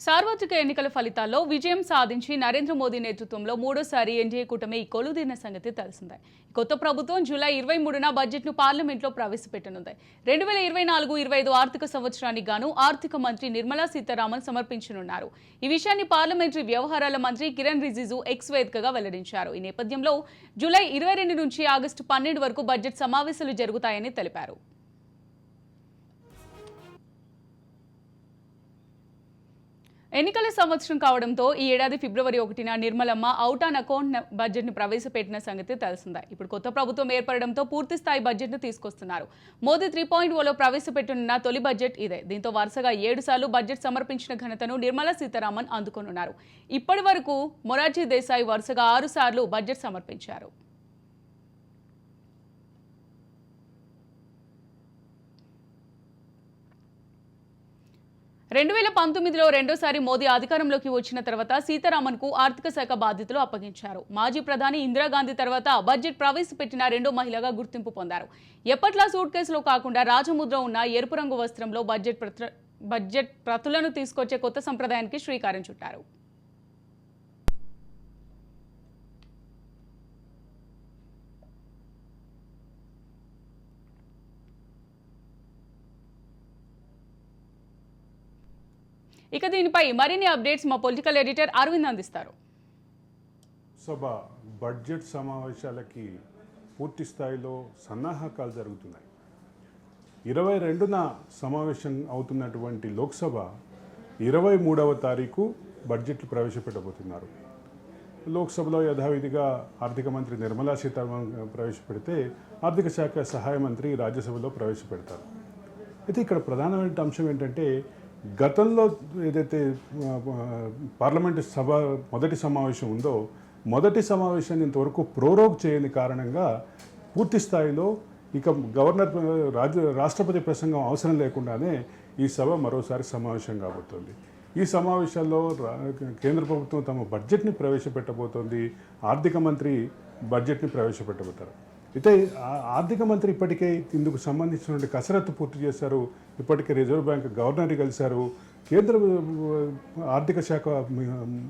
సార్వత్రిక ఎన్నికల ఫలితాల్లో విజయం సాధించి నరేంద్ర మోదీ నేతృత్వంలో మూడోసారి ఎన్డీఏ కూటమి కొలుదీరిన సంగతి తెలిసిందే. కొత్త ప్రభుత్వం జూలై 23న బడ్జెట్ను పార్లమెంట్లో ప్రవేశపెట్టనుంది. 2024-25 ఆర్థిక సంవత్సరానికి గాను ఆర్థిక మంత్రి నిర్మలా సీతారామన్ సమర్పించనున్నారు. ఈ విషయాన్ని పార్లమెంటరీ వ్యవహారాల మంత్రి కిరణ్ రిజిజు ఎక్స్ వేదికగా వెల్లడించారు. ఈ నేపథ్యంలో జూలై 22 నుంచి ఆగస్టు 12 వరకు బడ్జెట్ సమావేశాలు జరుగుతాయని తెలిపారు. ఎన్నికల సంవత్సరం కావడంతో ఈ ఏడాది ఫిబ్రవరి 1న నిర్మలమ్మ అవుట్ ఆన్ అకౌంట్ బడ్జెట్ను ప్రవేశపెట్టిన సంగతి తెలిసిందే. ఇప్పుడు కొత్త ప్రభుత్వం ఏర్పడడంతో పూర్తి స్థాయి బడ్జెట్ను తీసుకొస్తున్నారు. మోదీ 3.0లో ప్రవేశపెట్టనున్న తొలి బడ్జెట్ ఇదే. దీంతో వరుసగా 7 సార్లు బడ్జెట్ సమర్పించిన ఘనతను నిర్మలా సీతారామన్ అందుకోనున్నారు. ఇప్పటి వరకు మొరార్జీ దేశాయ్ వరుసగా 6 సార్లు బడ్జెట్ సమర్పించారు. 2019లో రెండోసారి మోదీ అధికారంలోకి వచ్చిన తర్వాత సీతారామన్కు ఆర్థిక శాఖ బాధ్యతలు అప్పగించారు. మాజీ ప్రధాని ఇందిరాగాంధీ తర్వాత బడ్జెట్ ప్రవేశపెట్టిన రెండో మహిళగా గుర్తింపు పొందారు. ఎప్పట్లా సూట్ కేసులో కాకుండా రాజముద్ర ఉన్న ఎరుపు రంగు వస్త్రంలో బడ్జెట్ ప్రతులను తీసుకొచ్చే కొత్త సంప్రదాయానికి శ్రీకారం చుట్టారు. ఇక దీనిపై మరిన్ని అప్డేట్స్ మా పొలిటికల్ ఎడిటర్ అరవింద్ అందిస్తారు. సభ బడ్జెట్ సమావేశాలకి పూర్తి స్థాయిలో సన్నాహకాలు జరుగుతున్నాయి. 22న సమావేశం అవుతున్నటువంటి లోక్సభ 23వ తారీఖు బడ్జెట్లు ప్రవేశపెట్టబోతున్నారు. లోక్సభలో యథావిధిగా ఆర్థిక మంత్రి నిర్మలా సీతారామన్ ప్రవేశపెడితే ఆర్థిక శాఖ సహాయ మంత్రి రాజ్యసభలో ప్రవేశపెడతారు. అయితే ఇక్కడ ప్రధానమైన అంశం ఏంటంటే, గతంలో ఏదైతే పార్లమెంటు సభ మొదటి సమావేశం ఉందో, మొదటి సమావేశాన్ని ఇంతవరకు ప్రోరోగ్ చేయని కారణంగా పూర్తి స్థాయిలో ఇక గవర్నర్ రాష్ట్రపతి ప్రసంగం అవసరం లేకుండానే ఈ సభ మరోసారి సమావేశం కాబోతోంది. ఈ సమావేశాల్లో కేంద్ర ప్రభుత్వం తమ బడ్జెట్ని ప్రవేశపెట్టబోతోంది. ఆర్థిక మంత్రి బడ్జెట్ని ప్రవేశపెట్టబోతారు. అయితే ఆర్థిక మంత్రి ఇప్పటికే ఇందుకు సంబంధించినటువంటి కసరత్తు పూర్తి చేశారు. ఇప్పటికే రిజర్వ్ బ్యాంక్ గవర్నర్ని కలిశారు. కేంద్ర ఆర్థిక శాఖ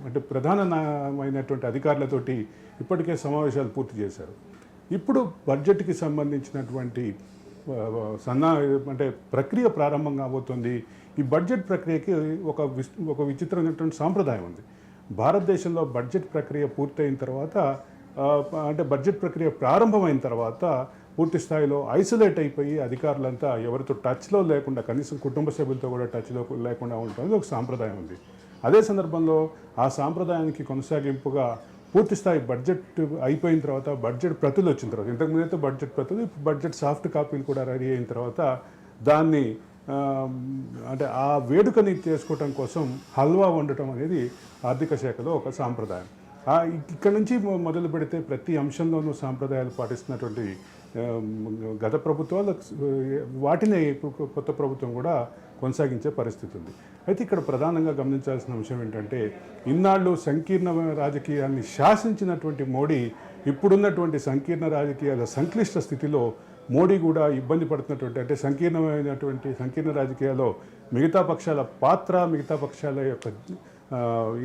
అంటే ప్రధానమైనటువంటి అధికారులతోటి ఇప్పటికే సమావేశాలు పూర్తి చేశారు. ఇప్పుడు బడ్జెట్కి సంబంధించినటువంటి అంటే ప్రక్రియ ప్రారంభం కాబోతుంది. ఈ బడ్జెట్ ప్రక్రియకి ఒక విచిత్రమైనటువంటి సాంప్రదాయం ఉంది. భారతదేశంలో బడ్జెట్ ప్రక్రియ పూర్తయిన తర్వాత, అంటే బడ్జెట్ ప్రక్రియ ప్రారంభమైన తర్వాత పూర్తి స్థాయిలో ఐసోలేట్ అయిపోయి అధికారులంతా ఎవరితో టచ్లో లేకుండా, కనీసం కుటుంబ సభ్యులతో కూడా టచ్లో లేకుండా ఉంటుంది ఒక సాంప్రదాయం ఉంది. అదే సందర్భంలో ఆ సాంప్రదాయానికి కొనసాగింపుగా పూర్తి స్థాయి బడ్జెట్ అయిపోయిన తర్వాత బడ్జెట్ ప్రతులు వచ్చిన తర్వాత, ఇంతకుముందు అయితే బడ్జెట్ ప్రతులు, బడ్జెట్ సాఫ్ట్ కాపీలు కూడా రెడీ అయిన తర్వాత దాన్ని అంటే ఆ వేడుకని చేసుకోవటం కోసం హల్వా వండటం అనేది ఆర్థిక శాఖలో ఒక సాంప్రదాయం. ఇక్కడ నుంచి మొదలు పెడితే ప్రతి అంశంలోనూ సాంప్రదాయాలు పాటిస్తున్నటువంటి గత ప్రభుత్వాలు వాటిని కొత్త ప్రభుత్వం కూడా కొనసాగించే పరిస్థితి ఉంది. అయితే ఇక్కడ ప్రధానంగా గమనించాల్సిన అంశం ఏంటంటే, ఇన్నాళ్ళు సంకీర్ణ రాజకీయాన్ని శాసించినటువంటి మోడీ ఇప్పుడున్నటువంటి సంకీర్ణ రాజకీయాల సంక్లిష్ట స్థితిలో మోడీ కూడా ఇబ్బంది పడుతున్నటువంటి, అంటే సంకీర్ణ రాజకీయాల్లో మిగతా పక్షాల పాత్ర, మిగతా పక్షాల యొక్క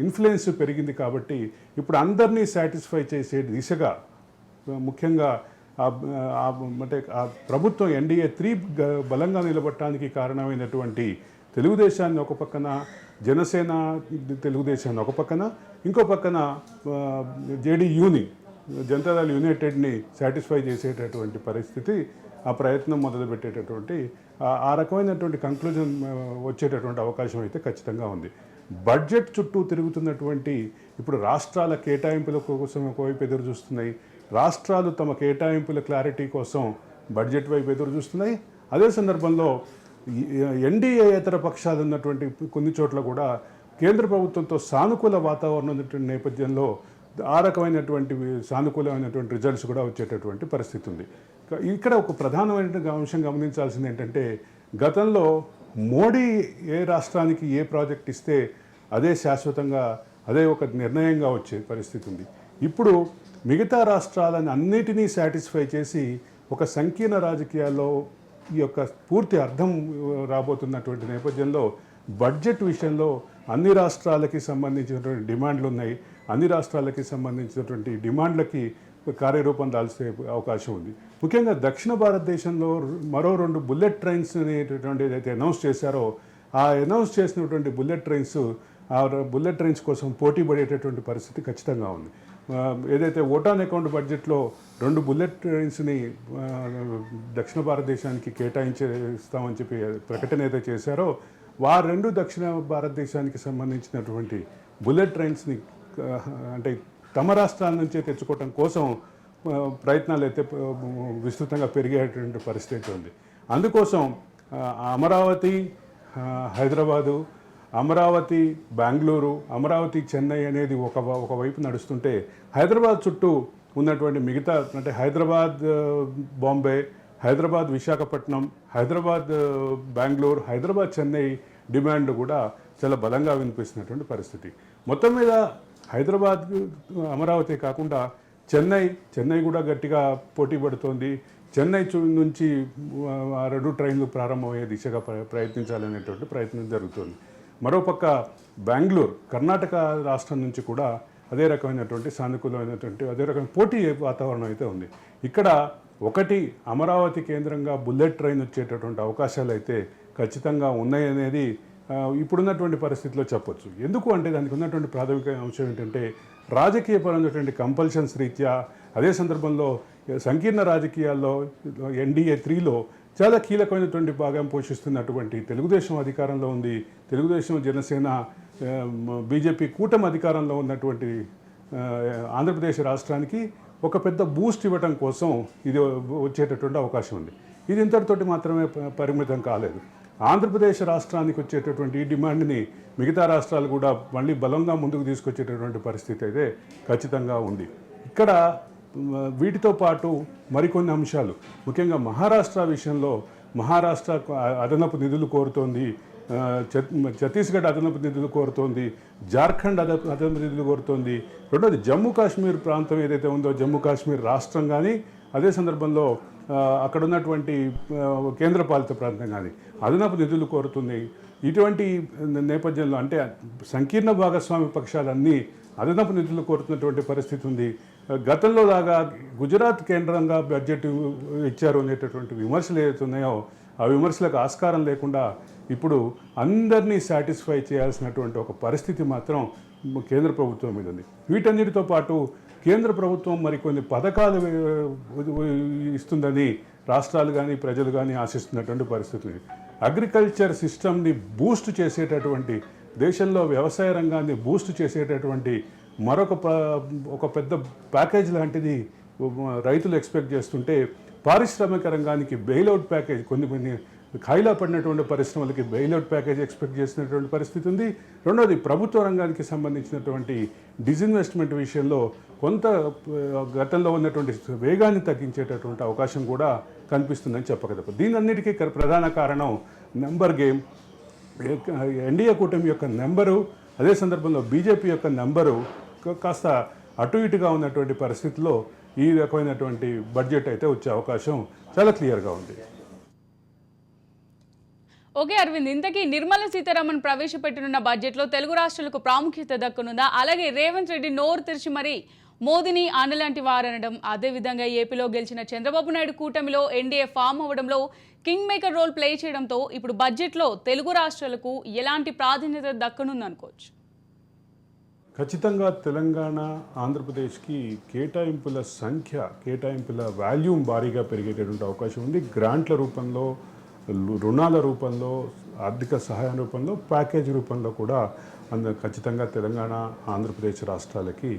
ఇన్ఫ్లుయెన్స్ పెరిగింది. కాబట్టి ఇప్పుడు అందరినీ సాటిస్ఫై చేసే దిశగా ముఖ్యంగా అంటే ఆ ప్రభుత్వం ఎన్డీఏ 3 బలంగా నిలబడటానికి కారణమైనటువంటి తెలుగుదేశాన్ని ఒక పక్కన, జనసేన తెలుగుదేశాన్ని ఒక పక్కన, ఇంకో పక్కన జేడీయూని, జనతాదళ్ యునైటెడ్ని సాటిస్ఫై చేసేటటువంటి పరిస్థితి, ఆ ప్రయత్నం మొదలుపెట్టేటటువంటి ఆ రకమైనటువంటి కంక్లూజన్ వచ్చేటటువంటి అవకాశం అయితే ఖచ్చితంగా ఉంది. బడ్జెట్ చుట్టూ తిరుగుతున్నటువంటి ఇప్పుడు రాష్ట్రాల కేటాయింపుల కోసం ఒకవైపు ఎదురు చూస్తున్నాయి. రాష్ట్రాలు తమ కేటాయింపుల క్లారిటీ కోసం బడ్జెట్ వైపు ఎదురు చూస్తున్నాయి. అదే సందర్భంలో ఎన్డీఏతర పక్షాలు ఉన్నటువంటి కొన్ని చోట్ల కూడా కేంద్ర ప్రభుత్వంతో సానుకూల వాతావరణం ఉన్నటువంటి నేపథ్యంలో ఆ రకమైనటువంటి సానుకూలమైనటువంటి రిజల్ట్స్ కూడా వచ్చేటటువంటి పరిస్థితి ఉంది. ఇక్కడ ఒక ప్రధానమైనటువంటి అంశం గమనించాల్సింది ఏంటంటే, గతంలో మోడీ ఏ రాష్ట్రానికి ఏ ప్రాజెక్ట్ ఇస్తే అదే శాశ్వతంగా, అదే ఒక నిర్ణయంగా వచ్చే పరిస్థితి ఉంది. ఇప్పుడు మిగతా రాష్ట్రాలను అన్నిటినీ సాటిస్ఫై చేసి ఒక సంకీర్ణ రాజకీయాల్లో ఈ యొక్క పూర్తి అర్థం రాబోతున్నటువంటి నేపథ్యంలో బడ్జెట్ విషయంలో అన్ని రాష్ట్రాలకి సంబంధించినటువంటి డిమాండ్లు ఉన్నాయి. అన్ని రాష్ట్రాలకి సంబంధించినటువంటి డిమాండ్లకి కార్యరూపం దాల్చే అవకాశం ఉంది. ముఖ్యంగా దక్షిణ భారతదేశంలో మరో 2 బుల్లెట్ ట్రైన్స్ అనేటటువంటి ఏదైతే అనౌన్స్ చేశారో ఆ అనౌన్స్ చేసినటువంటి బుల్లెట్ ట్రైన్స్ కోసం పోటీ పడేటటువంటి పరిస్థితి ఖచ్చితంగా ఉంది. ఏదైతే ఓటాన్ అకౌంట్ బడ్జెట్లో 2 బుల్లెట్ ట్రైన్స్ని దక్షిణ భారతదేశానికి కేటాయించేస్తామని చెప్పి ప్రకటన ఏదైతే చేశారో ఆ 2 దక్షిణ భారతదేశానికి సంబంధించినటువంటి బుల్లెట్ ట్రైన్స్ని అంటే తమ రాష్ట్రాల నుంచే తెచ్చుకోవటం కోసం ప్రయత్నాలు అయితే విస్తృతంగా పెరిగేటువంటి పరిస్థితి ఉంది. అందుకోసం అమరావతి హైదరాబాదు, అమరావతి బెంగళూరు, అమరావతి చెన్నై అనేది ఒకవైపు నడుస్తుంటే హైదరాబాద్ చుట్టూ ఉన్నటువంటి మిగతా అంటే హైదరాబాద్ బాంబే, హైదరాబాద్ విశాఖపట్నం, హైదరాబాద్ బెంగళూరు, హైదరాబాద్ చెన్నై డిమాండ్ కూడా చాలా బలంగా వినిపిస్తున్నటువంటి పరిస్థితి. మొత్తం మీద హైదరాబాద్ అమరావతి కాకుండా చెన్నై కూడా గట్టిగా పోటీ పడుతోంది. చెన్నై నుంచి 2 ట్రైన్లు ప్రారంభమయ్యే దిశగా ప్రయత్నించాలనేటువంటి ప్రయత్నం జరుగుతుంది. మరోపక్క బెంగళూరు కర్ణాటక రాష్ట్రం నుంచి కూడా అదే రకమైనటువంటి సానుకూలమైనటువంటి అదే రకమైన పోటీ వాతావరణం అయితే ఉంది. ఇక్కడ ఒకటి అమరావతి కేంద్రంగా బుల్లెట్ ట్రైన్ వచ్చేటటువంటి అవకాశాలు అయితే ఖచ్చితంగా ఉన్నాయనేది ఇప్పుడున్నటువంటి పరిస్థితిలో చెప్పొచ్చు. ఎందుకు అంటే దానికి ఉన్నటువంటి ప్రాథమిక అంశం ఏంటంటే రాజకీయపరమైనటువంటి కంపల్షన్స్ రీత్యా అదే సందర్భంలో సంకీర్ణ రాజకీయాల్లో NDA 3లో చాలా కీలకమైనటువంటి భాగం పోషిస్తున్నటువంటి తెలుగుదేశం అధికారంలో ఉంది. తెలుగుదేశం, జనసేన, బీజేపీ కూటమి అధికారంలో ఉన్నటువంటి ఆంధ్రప్రదేశ్ రాష్ట్రానికి ఒక పెద్ద బూస్ట్ ఇవ్వడం కోసం ఇది వచ్చేటటువంటి అవకాశం ఉంది. ఇది ఇంతటితోటి మాత్రమే పరిమితం కాలేదు. ఆంధ్రప్రదేశ్ రాష్ట్రానికి వచ్చేటటువంటి ఈ డిమాండ్ని మిగతా రాష్ట్రాలు కూడా మళ్ళీ బలంగా ముందుకు తీసుకొచ్చేటటువంటి పరిస్థితి అయితే ఖచ్చితంగా ఉంది. ఇక్కడ వీటితో పాటు మరికొన్ని అంశాలు, ముఖ్యంగా మహారాష్ట్ర విషయంలో మహారాష్ట్ర అదనపు నిధులు కోరుతోంది, ఛత్తీస్గఢ్ అదనపు నిధులు కోరుతోంది, జార్ఖండ్ అదనపు నిధులు కోరుతోంది. రెండోది జమ్మూ కాశ్మీర్ ప్రాంతం ఏదైతే ఉందో జమ్మూ కాశ్మీర్ రాష్ట్రం కానీ అదే సందర్భంలో అక్కడ ఉన్నటువంటి కేంద్రపాలిత ప్రాంతం కానీ అదనపు నిధులు కోరుతుంది. ఇటువంటి నేపథ్యంలో అంటే సంకీర్ణ భాగస్వామి పక్షాలన్నీ అదనపు నిధులు కోరుతున్నటువంటి పరిస్థితి ఉంది. గతంలో లాగా గుజరాత్ కేంద్రంగా బడ్జెట్ ఇచ్చారు అనేటటువంటి విమర్శలు ఏదైతే ఉన్నాయో ఆ విమర్శలకు ఆస్కారం లేకుండా ఇప్పుడు అందరినీ సాటిస్ఫై చేయాల్సినటువంటి ఒక పరిస్థితి మాత్రం కేంద్ర ప్రభుత్వం మీద ఉంది. వీటన్నిటితో పాటు కేంద్ర ప్రభుత్వం మరికొన్ని పథకాలు ఇస్తుందని రాష్ట్రాలు కానీ ప్రజలు కానీ ఆశిస్తున్నటువంటి పరిస్థితి. అగ్రికల్చర్ సిస్టమ్ని బూస్ట్ చేసేటటువంటి, దేశంలో వ్యవసాయ రంగాన్ని బూస్ట్ చేసేటటువంటి ఒక పెద్ద ప్యాకేజ్ లాంటిది రైతులు ఎక్స్పెక్ట్ చేస్తుంటే పారిశ్రామిక రంగానికి బెయిల్అవుట్ ప్యాకేజ్, కొన్ని ఖాయిలా పడినటువంటి పరిశ్రమలకి బెయిల్అవుట్ ప్యాకేజ్ ఎక్స్పెక్ట్ చేసినటువంటి పరిస్థితి ఉంది. రెండోది ప్రభుత్వ రంగానికి సంబంధించినటువంటి డిజిన్వెస్ట్మెంట్ విషయంలో కొంత గతంలో ఉన్నటువంటి వేగాన్ని తగ్గించేటటువంటి అవకాశం కూడా కనిపిస్తుందని చెప్పగలదు. దీనన్నిటికీ ప్రధాన కారణం నెంబర్ గేమ్. ఎన్డీఏ కూటమి యొక్క నెంబరు, అదే సందర్భంలో బీజేపీ యొక్క నెంబరు కాస్త అటు ఇటుగా ఉన్నటువంటి పరిస్థితిలో ఈ రకమైనటువంటి బడ్జెట్ అయితే వచ్చే అవకాశం చాలా క్లియర్గా ఉంది. ఓకే అరవింద్, ఇంతకీ నిర్మలా సీతారామన్ ప్రవేశపెట్టనున్న బడ్జెట్లో తెలుగు రాష్ట్రాలకు ప్రాముఖ్యత దక్కనుందా? అలాగే రేవంత్ రెడ్డి నోరు తెరిచి మరి మోదీని అనలాంటి వారనడం, అదేవిధంగా ఏపీలో గెలిచిన చంద్రబాబు నాయుడు కూటమిలో ఎన్డీఏ ఫామ్ అవ్వడంలో కింగ్ మేకర్ రోల్ ప్లే చేయడంతో ఇప్పుడు బడ్జెట్లో తెలుగు రాష్ట్రాలకు ఎలాంటి ప్రాధాన్యత దక్కనుందనుకోవచ్చు? ఖచ్చితంగా తెలంగాణ, ఆంధ్రప్రదేశ్కి కేటాయింపుల సంఖ్య, కేటాయింపుల వాల్యూమ్ భారీగా పెరిగేటటువంటి అవకాశం ఉంది. గ్రాంట్ల రూపంలో, రుణాల రూపంలో, ఆర్థిక సహాయం రూపంలో, ప్యాకేజీ రూపంలో కూడా ఖచ్చితంగా తెలంగాణ, ఆంధ్రప్రదేశ్ రాష్ట్రాలకి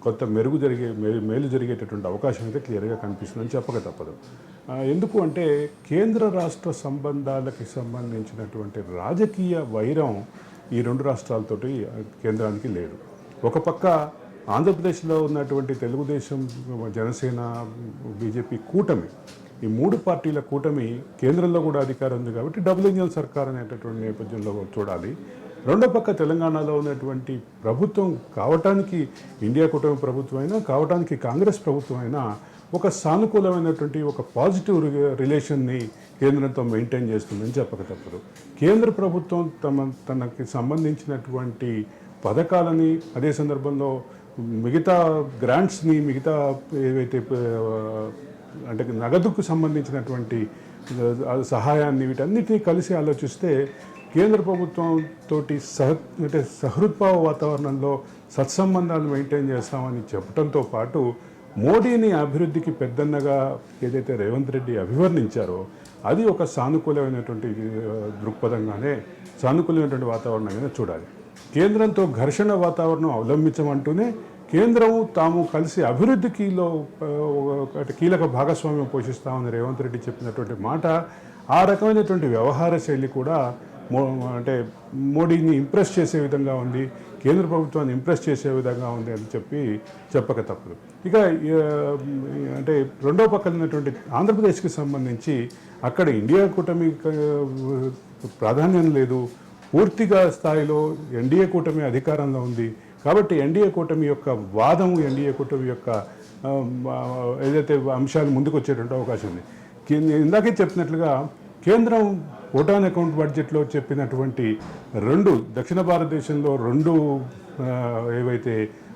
కొంత మేలు జరిగేటటువంటి అవకాశం అయితే క్లియర్గా కనిపిస్తుందని చెప్పక తప్పదు. ఎందుకు అంటే కేంద్ర రాష్ట్ర సంబంధాలకి సంబంధించినటువంటి రాజకీయ వైరం ఈ 2 రాష్ట్రాలతోటి కేంద్రానికి లేదు. ఒక పక్క ఆంధ్రప్రదేశ్లో ఉన్నటువంటి తెలుగుదేశం, జనసేన, బీజేపీ కూటమి, ఈ 3 పార్టీల కూటమి కేంద్రంలో కూడా అధికారం ఉంది కాబట్టి డబుల్ ఇంజన్ సర్కార్ అనేటటువంటి నేపథ్యంలో చూడాలి. రెండో పక్క తెలంగాణలో ఉన్నటువంటి ప్రభుత్వం కావటానికి ఇండియా కూటమి ప్రభుత్వం అయినా, కావటానికి కాంగ్రెస్ ప్రభుత్వం అయినా ఒక సానుకూలమైనటువంటి ఒక పాజిటివ్ రిలేషన్ని కేంద్రంతో మెయింటైన్ చేస్తుందని చెప్పక తప్పదు. కేంద్ర ప్రభుత్వం తనకి సంబంధించినటువంటి పథకాలని అదే సందర్భంలో మిగతా గ్రాంట్స్ని మిగతా ఏవైతే అంటే నగదుకు సంబంధించినటువంటి సహాయాన్ని వీటన్నిటినీ కలిసి ఆలోచిస్తే కేంద్ర ప్రభుత్వం తోటి అంటే సహృద్భావ వాతావరణంలో సత్సంబంధాలు మెయింటైన్ చేస్తామని చెప్పడంతో పాటు మోడీని అభివృద్ధికి పెద్దన్నగా ఏదైతే రేవంత్ రెడ్డి అభివర్ణించారో అది ఒక సానుకూలమైనటువంటి దృక్పథంగానే సానుకూలమైనటువంటి వాతావరణంగానే చూడాలి. కేంద్రంతో ఘర్షణ వాతావరణం అవలంబించమంటూనే కేంద్రం తాము కలిసి అభివృద్ధికిలో కీలక భాగస్వామ్యం పోషిస్తామని రేవంత్ రెడ్డి చెప్పినటువంటి మాట, ఆ రకమైనటువంటి వ్యవహార శైలి కూడా అంటే మోడీని ఇంప్రెస్ చేసే విధంగా ఉంది, కేంద్ర ప్రభుత్వాన్ని ఇంప్రెస్ చేసే విధంగా ఉంది అని చెప్పక తప్పదు. ఇక అంటే రెండో పక్కన ఉన్నటువంటి ఆంధ్రప్రదేశ్కి సంబంధించి అక్కడ ఇండియా కూటమి ప్రాధాన్యం లేదు, పూర్తిగా స్థాయిలో ఎన్డీఏ కూటమి అధికారంలో ఉంది. కాబట్టి ఎన్డీఏ కూటమి యొక్క వాదం, ఎన్డీఏ కూటమి యొక్క ఏదైతే అంశాలు ముందుకు వచ్చేటువంటి అవకాశం ఉంది. ఇందాకే చెప్పినట్లుగా కేంద్రం ఓటాన్ అకౌంట్ బడ్జెట్లో చెప్పినటువంటి దక్షిణ భారతదేశంలో ఏవైతే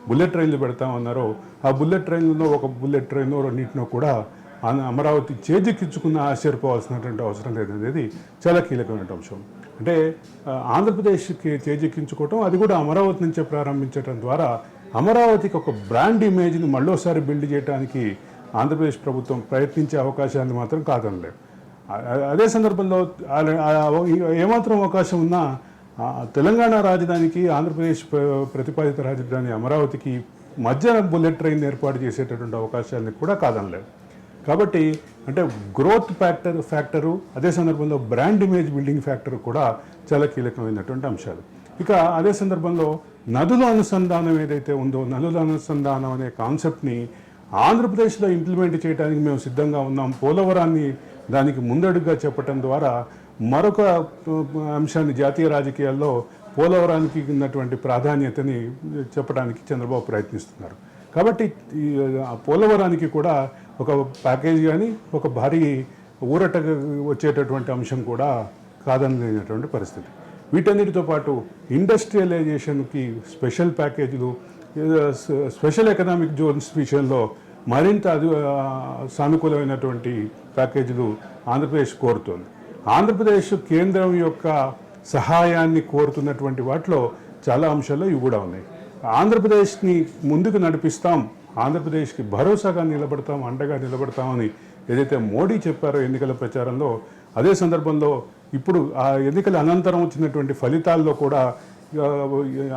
బుల్లెట్ ట్రైన్లు పెడతామన్నారో ఆ బుల్లెట్ ట్రైన్లలో ఒక బుల్లెట్ ట్రైన్ రెండింటినో కూడా అమరావతి చేజిక్కించుకున్న ఆశ్చర్యపోవాల్సినటువంటి అవసరం లేదనేది చాలా కీలకమైన అంశం. అంటే ఆంధ్రప్రదేశ్కి చేజిక్కించుకోవటం, అది కూడా అమరావతి నుంచే ప్రారంభించడం ద్వారా అమరావతికి ఒక బ్రాండ్ ఇమేజ్ని మళ్ళోసారి బిల్డ్ చేయడానికి ఆంధ్రప్రదేశ్ ప్రభుత్వం ప్రయత్నించే అవకాశాన్ని మాత్రం కాదనలేదు. అదే సందర్భంలో ఏమాత్రం అవకాశం ఉన్నా తెలంగాణ రాజధానికి ఆంధ్రప్రదేశ్ ప్రతిపాదిత రాజధాని అమరావతికి మధ్య బుల్లెట్ ట్రైన్ ఏర్పాటు చేసేటటువంటి అవకాశాన్ని కూడా కాదనలేదు. కాబట్టి అంటే గ్రోత్ ఫ్యాక్టరు అదే సందర్భంలో బ్రాండ్ ఇమేజ్ బిల్డింగ్ ఫ్యాక్టర్ కూడా చాలా కీలకమైనటువంటి అంశాలు. ఇక అదే సందర్భంలో నదుల అనుసంధానం ఏదైతే ఉందో, నదుల అనుసంధానం అనే కాన్సెప్ట్ని ఆంధ్రప్రదేశ్లో ఇంప్లిమెంట్ చేయడానికి మేము సిద్ధంగా ఉన్నాం, పోలవరాన్ని దానికి ముందడుగుగా చెప్పటం ద్వారా మరొక అంశాన్ని జాతీయ రాజకీయాల్లో పోలవరానికి ఉన్నటువంటి ప్రాధాన్యతని చెప్పడానికి చంద్రబాబు ప్రయత్నిస్తున్నారు. కాబట్టి పోలవరానికి కూడా ఒక ప్యాకేజ్ కానీ ఒక భారీ ఊరట వచ్చేటటువంటి అంశం కూడా కాదనలేనటువంటి పరిస్థితి. వీటన్నిటితో పాటు ఇండస్ట్రియలైజేషన్కి స్పెషల్ ప్యాకేజీలు, స్పెషల్ ఎకనామిక్ జోన్స్ విషయంలో మరింత సానుకూలమైనటువంటి ప్యాకేజీలు ఆంధ్రప్రదేశ్ కోరుతోంది. ఆంధ్రప్రదేశ్ కేంద్రం యొక్క సహాయాన్ని కోరుతున్నటువంటి వాటిలో చాలా అంశాల్లో ఇవి కూడా ఉన్నాయి. ఆంధ్రప్రదేశ్ని ముందుకు నడిపిస్తాం, ఆంధ్రప్రదేశ్కి భరోసాగా నిలబడతాం, అండగా నిలబడతామని ఏదైతే మోడీ చెప్పారో ఎన్నికల ప్రచారంలో, అదే సందర్భంలో ఇప్పుడు ఆ ఎన్నికల అనంతరం వచ్చినటువంటి ఫలితాల్లో కూడా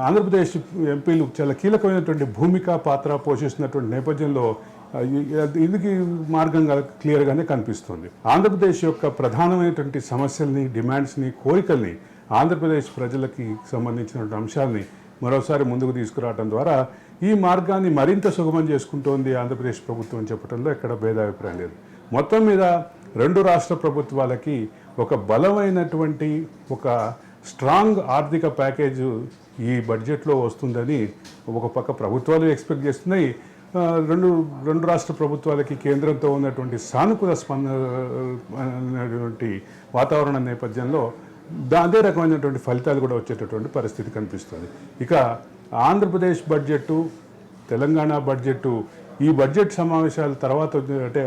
ఆంధ్రప్రదేశ్ ఎంపీలు చాలా కీలకమైనటువంటి పాత్ర పోషిస్తున్నటువంటి నేపథ్యంలో ఇది మార్గంగా క్లియర్గానే కనిపిస్తుంది. ఆంధ్రప్రదేశ్ యొక్క ప్రధానమైనటువంటి సమస్యల్ని, డిమాండ్స్ని, కోరికల్ని, ఆంధ్రప్రదేశ్ ప్రజలకి సంబంధించినటువంటి అంశాలని మరోసారి ముందుకు తీసుకురావడం ద్వారా ఈ మార్గాన్ని మరింత సుగమం చేసుకుంటోంది ఆంధ్రప్రదేశ్ ప్రభుత్వం అని చెప్పడంలో ఎక్కడ భేదాభిప్రాయం లేదు. మొత్తం మీద రెండు రాష్ట్ర ప్రభుత్వాలకి ఒక బలమైనటువంటి ఒక స్ట్రాంగ్ ఆర్థిక ప్యాకేజ్ ఈ బడ్జెట్లో వస్తుందని ఒక పక్క ప్రభుత్వాలు ఎక్స్పెక్ట్ చేస్తున్నాయి. రెండు రాష్ట్ర ప్రభుత్వాలకి కేంద్రంతో ఉన్నటువంటి సానుకూల స్పందనటువంటి వాతావరణ నేపథ్యంలో అదే రకమైనటువంటి ఫలితాలు కూడా వచ్చేటటువంటి పరిస్థితి కనిపిస్తుంది. ఇక ఆంధ్రప్రదేశ్ బడ్జెట్టు, తెలంగాణ బడ్జెట్టు, ఈ బడ్జెట్ సమావేశాల తర్వాత అంటే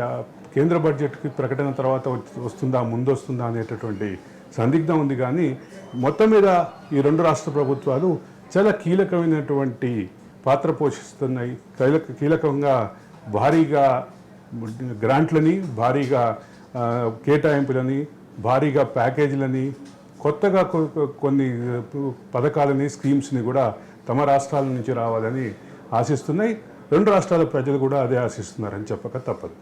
కేంద్ర బడ్జెట్కి ప్రకటన తర్వాత వస్తుందా, ముందు వస్తుందా అనేటటువంటి సందిగ్ధం ఉంది. కానీ మొత్తం మీద ఈ రెండు రాష్ట్ర ప్రభుత్వాలు చాలా కీలకమైనటువంటి పాత్ర పోషిస్తున్నాయి. కీలకంగా భారీగా గ్రాంట్లని, భారీగా కేటాయింపులని, భారీగా ప్యాకేజీలని, కొత్తగా కొన్ని పథకాలని, స్కీమ్స్ని కూడా తమ రాష్ట్రాల నుంచి రావాలని ఆశిస్తున్నాయి. రెండు రాష్ట్రాల ప్రజలు కూడా అదే ఆశిస్తున్నారని చెప్పక తప్పదు.